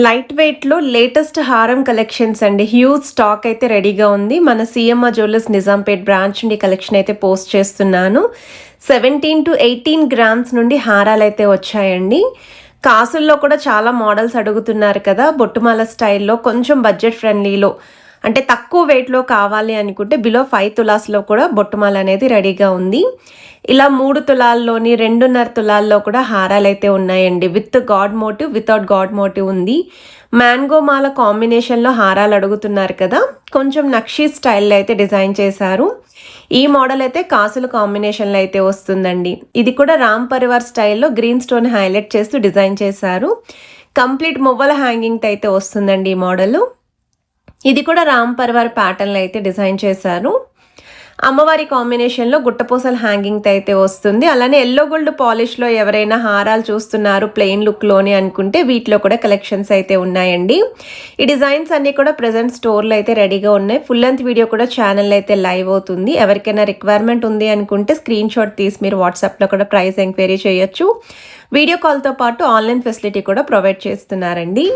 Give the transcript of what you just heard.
Light వెయిట్‌లో latest హారం collections అండి. హ్యూజ్ స్టాక్ అయితే రెడీగా ఉంది. మన సీఎంఆర్ జ్యువెల్లర్స్ నిజాంపేట్ బ్రాంచ్ నుండి కలెక్షన్ అయితే పోస్ట్ చేస్తున్నాను. 17-18 గ్రామ్స్ నుండి హారాలైతే వచ్చాయండి. కాసుల్లో కూడా చాలా మోడల్స్ అడుగుతున్నారు కదా! బొట్టుమాల స్టైల్‌లో కొంచెం బడ్జెట్ ఫ్రెండ్లీలో అంటే తక్కువ వెయిట్‌లో కావాలి అనుకుంటే బిలో 5 తులాస్‌లో కూడా బొట్టుమాల అనేది రెడీగా ఉంది. ఇలా 3 తులాల్లోని 2.5 తులాల్లో కూడా హారాలైతే ఉన్నాయండి. With god motive, without god motive ఉంది. మ్యాంగో మాల కాంబినేషన్‌లో హారాలు అడుగుతున్నారు కదా! కొంచెం నక్షీ స్టైల్‌లో అయితే డిజైన్ చేశారు. ఈ మోడల్ అయితే కాసుల కాంబినేషన్‌లో అయితే వస్తుందండి. ఇది కూడా రామ్ పరివార్ స్టైల్‌లో గ్రీన్ స్టోన్ హైలైట్ చేస్తూ డిజైన్ చేశారు. కంప్లీట్ మువ్వల హ్యాంగింగ్‌తో అయితే వస్తుందండి ఈ మోడలు. ఇది కూడా రామ్ పరివార్ ప్యాటర్న్‌లో అయితే డిజైన్ చేశారు. అమ్మవారి కాంబినేషన్‌లో గుట్టపూసల హ్యాంగింగ్‌తో అయితే వస్తుంది. అలానే యెల్లో గోల్డ్ పాలిష్‌లో ఎవరైనా హారాలు చూస్తున్నారు ప్లెయిన్ లుక్‌లోని అనుకుంటే వీటిలో కూడా కలెక్షన్స్ అయితే ఉన్నాయండి. ఈ డిజైన్స్ అన్నీ కూడా ప్రెజెంట్ స్టోర్‌లో అయితే రెడీగా ఉన్నాయి. ఫుల్ లెంత్ వీడియో కూడా ఛానల్‌లో అయితే లైవ్ అవుతుంది. ఎవరికైనా రిక్వైర్మెంట్ ఉంది అనుకుంటే స్క్రీన్ షాట్ తీసి మీరు వాట్సాప్‌లో కూడా ప్రైస్ ఎంక్వైరీ చేయొచ్చు. వీడియో కాల్‌తో పాటు ఆన్‌లైన్ ఫెసిలిటీ కూడా ప్రొవైడ్ చేస్తున్నారండి.